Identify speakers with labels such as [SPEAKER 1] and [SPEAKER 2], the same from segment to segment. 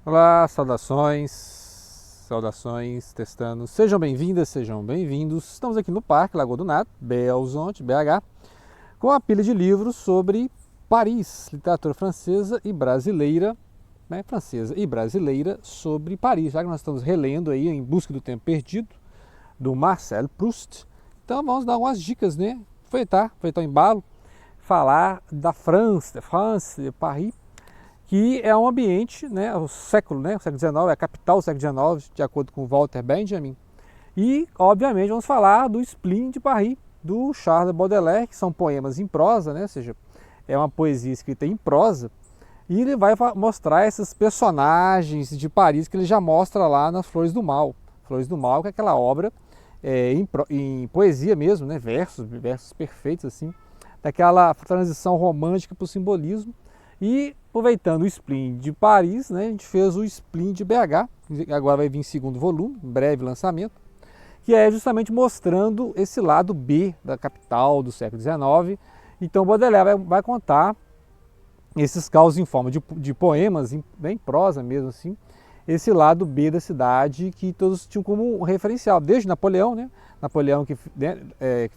[SPEAKER 1] Olá, saudações, testando. Sejam bem-vindas, sejam bem-vindos. Estamos aqui no Parque Lagoa do Nato, Belo Horizonte, BH, com uma pilha de livros sobre Paris, literatura francesa e brasileira, né? Francesa e brasileira sobre Paris, já que nós estamos relendo aí Em Busca do Tempo Perdido, do Marcel Proust. Então vamos dar umas dicas, né? Aproveitar o embalo, falar da France, de Paris, que é um ambiente, né, o século XIX, é a capital do século XIX, de acordo com Walter Benjamin. E, obviamente, vamos falar do Spleen de Paris, do Charles Baudelaire, que são poemas em prosa, né, ou seja, é uma poesia escrita em prosa, e ele vai mostrar esses personagens de Paris que ele já mostra lá nas Flores do Mal. Flores do Mal, que é aquela obra em poesia mesmo, né, versos perfeitos, assim, daquela transição romântica para o simbolismo. E aproveitando o Spleen de Paris, né, a gente fez o Spleen de BH, agora vai vir em segundo volume, em breve lançamento, que é justamente mostrando esse lado B da capital do século XIX. Então Baudelaire vai contar esses causos em forma de poemas, em prosa mesmo assim, esse lado B da cidade que todos tinham como referencial, desde Napoleão, né? Napoleão que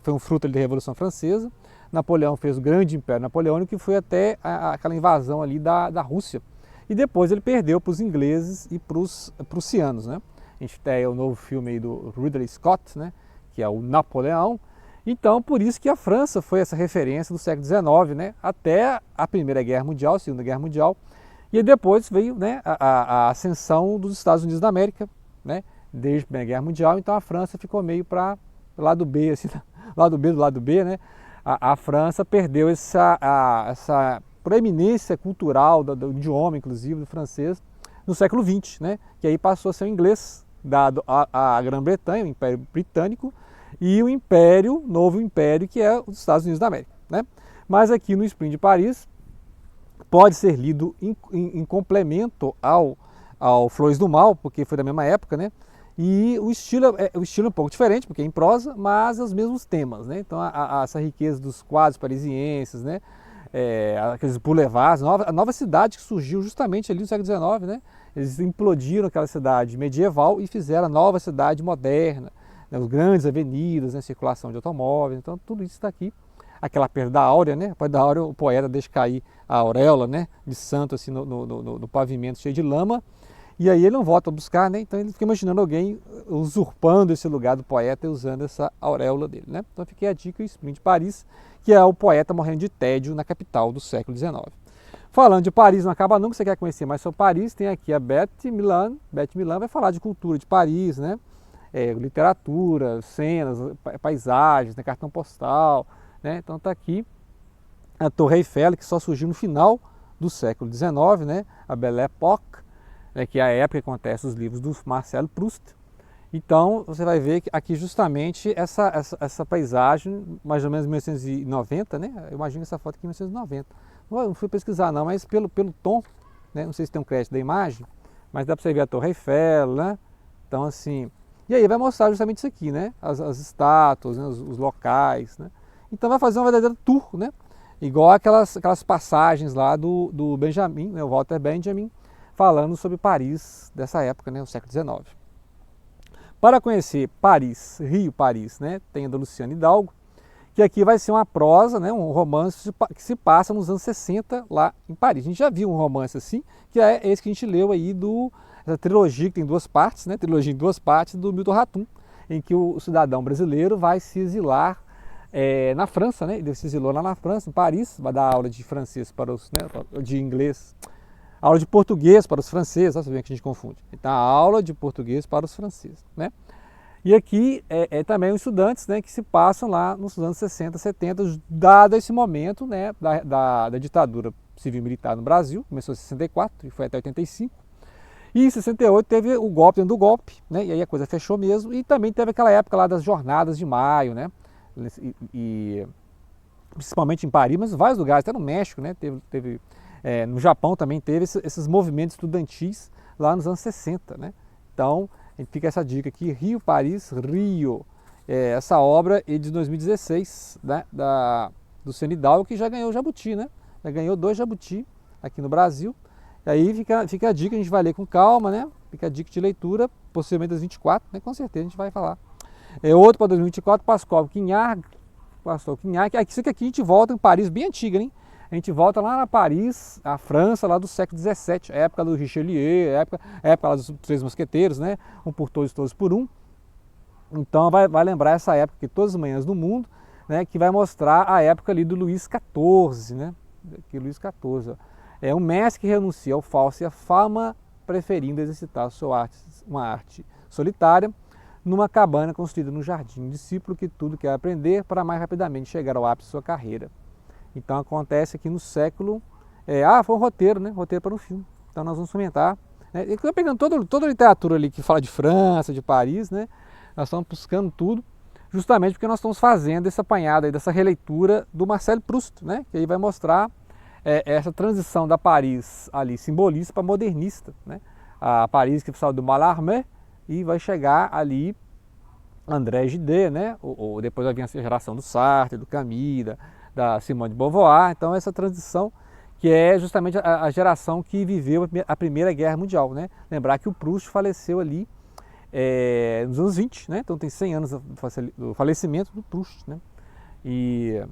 [SPEAKER 1] foi um fruto da Revolução Francesa. Napoleão fez o grande Império Napoleônico, que foi até aquela invasão ali da Rússia. E depois ele perdeu para os ingleses e para os prussianos, né? A gente tem o novo filme aí do Ridley Scott, né? Que é o Napoleão. Então, por isso que a França foi essa referência do século XIX, né? Até a Primeira Guerra Mundial, a Segunda Guerra Mundial. E depois veio, né, a ascensão dos Estados Unidos da América, né? Desde a Primeira Guerra Mundial. Então a França ficou meio para o lado B, assim, lado B do lado B, né? A França perdeu essa proeminência cultural do idioma, inclusive, do francês, no século XX, né? Que aí passou a ser o inglês, dado a Grã-Bretanha, o Império Britânico, e o Império, novo Império, que é os Estados Unidos da América, né? Mas aqui no Spleen de Paris, pode ser lido em complemento ao Flores do Mal, porque foi da mesma época, né? E o estilo é um pouco diferente, porque é em prosa, mas é os mesmos temas, né? Então essa riqueza dos quadros parisienses, né? Aqueles boulevards, a nova cidade que surgiu justamente ali no século XIX, né? Eles implodiram aquela cidade medieval e fizeram a nova cidade moderna, né? As grandes avenidas, né? Circulação de automóveis, então tudo isso está aqui. Aquela perda da áurea, né? Depois da áurea o poeta deixa cair a auréola, né? De santo assim no pavimento cheio de lama. E aí ele não volta a buscar, né? Então ele fica imaginando alguém usurpando esse lugar do poeta e usando essa auréola dele, né? Então fiquei a dica, o Spleen de Paris, que é o poeta morrendo de tédio na capital do século XIX. Falando de Paris, não acaba nunca, você quer conhecer mais sobre Paris, tem aqui a Beth Milan. Beth Milan vai falar de cultura de Paris, né? Literatura, cenas, paisagens, né? Cartão postal, né? Então está aqui a Torre Eiffel, que só surgiu no final do século XIX, né? A Belle Époque, né, que é a época que acontece os livros do Marcel Proust. Então você vai ver que aqui justamente essa paisagem, mais ou menos 1990, né? Eu imagino essa foto aqui em 1990. Não fui pesquisar não, mas pelo tom, né? Não sei se tem um crédito da imagem, mas dá para você ver a Torre Eiffel, né? Então assim, e aí vai mostrar justamente isso aqui, né? As estátuas, né? Os locais, né? Então vai fazer um verdadeiro tour, né? Igual aquelas passagens lá do Benjamin, né? O Walter Benjamin, falando sobre Paris dessa época, né, o século XIX. Para conhecer Paris, Rio Paris, né, tem a da Luciana Hidalgo, que aqui vai ser uma prosa, né, um romance que se passa nos anos 60 lá em Paris. A gente já viu um romance assim, que é esse que a gente leu aí essa trilogia que tem duas partes, né, trilogia em duas partes do Milton Ratum, em que o cidadão brasileiro vai se exilar na França, né, ele se exilou lá na França, em Paris, vai dar aula de francês para os, né, de inglês, aula de português para os franceses, olha que a gente confunde. Então, a aula de português para os franceses, né? E aqui também os estudantes, né, que se passam lá nos anos 60, 70, dado esse momento, né, da ditadura civil-militar no Brasil, começou em 64 e foi até 85. E em 68 teve o golpe dentro do golpe, né, e aí a coisa fechou mesmo. E também teve aquela época lá das jornadas de maio, né, e principalmente em Paris, mas em vários lugares, até no México, né, teve no Japão também teve esses movimentos estudantis lá nos anos 60, né? Então, fica essa dica aqui, Rio, Paris, Rio. Essa obra é de 2016, né, do Senidal, que já ganhou o Jabuti, né? Já ganhou 2 Jabuti aqui no Brasil. E aí fica a dica, a gente vai ler com calma, né? Fica a dica de leitura, possivelmente das 24, né? Com certeza a gente vai falar. Outro para 2024, Pascal Quignard, isso aqui a gente volta em Paris, bem antiga, hein? A gente volta lá na Paris, a França, lá do século XVII, época do Richelieu, época lá dos Três Mosqueteiros, né? Um por todos por um. Então vai lembrar essa época que todas as manhãs do mundo, né? Que vai mostrar a época ali do Luís XIV, né? Aqui, Luís XIV, ó. É um mestre que renuncia ao falso e à fama, preferindo exercitar uma arte solitária numa cabana construída no jardim. Um discípulo que tudo quer aprender para mais rapidamente chegar ao ápice de sua carreira. Então acontece aqui no século... foi um roteiro, né? Roteiro para um filme. Então nós vamos comentar. Né? Eu estou pegando toda a literatura ali que fala de França, de Paris, né? Nós estamos buscando tudo, justamente porque nós estamos fazendo essa apanhada, dessa releitura do Marcel Proust, né? Que aí vai mostrar essa transição da Paris ali simbolista para modernista, né? A Paris que saiu do Mallarmé e vai chegar ali André Gide, né? Ou depois vai vir a geração do Sartre, do Camus, da Simone de Beauvoir. Então essa transição que é justamente a geração que viveu a Primeira Guerra Mundial, né? Lembrar que o Proust faleceu ali nos anos 20, né? Então tem 100 anos do falecimento do Proust, né? E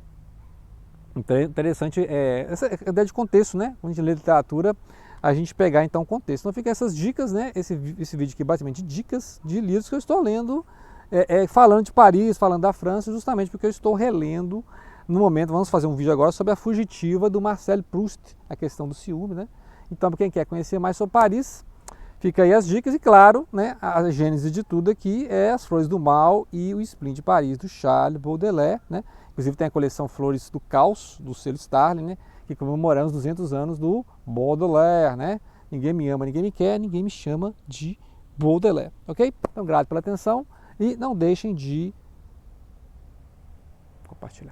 [SPEAKER 1] interessante essa ideia de contexto, né? Quando a gente lê literatura, a gente pegar então o contexto. Então fica essas dicas, né? Esse vídeo aqui basicamente dicas de livros que eu estou lendo, falando de Paris, falando da França, justamente porque eu estou relendo no momento. Vamos fazer um vídeo agora sobre a Fugitiva do Marcel Proust, a questão do ciúme, né? Então para quem quer conhecer mais sobre Paris, fica aí as dicas e claro, né? A gênese de tudo aqui é As Flores do Mal e o Spleen de Paris do Charles Baudelaire, né? Inclusive tem a coleção Flores do Caos, do selo Starling, né? Que comemoramos os 200 anos do Baudelaire, né? Ninguém me ama, ninguém me quer, ninguém me chama de Baudelaire, ok? Então, grato pela atenção e não deixem de compartilhar.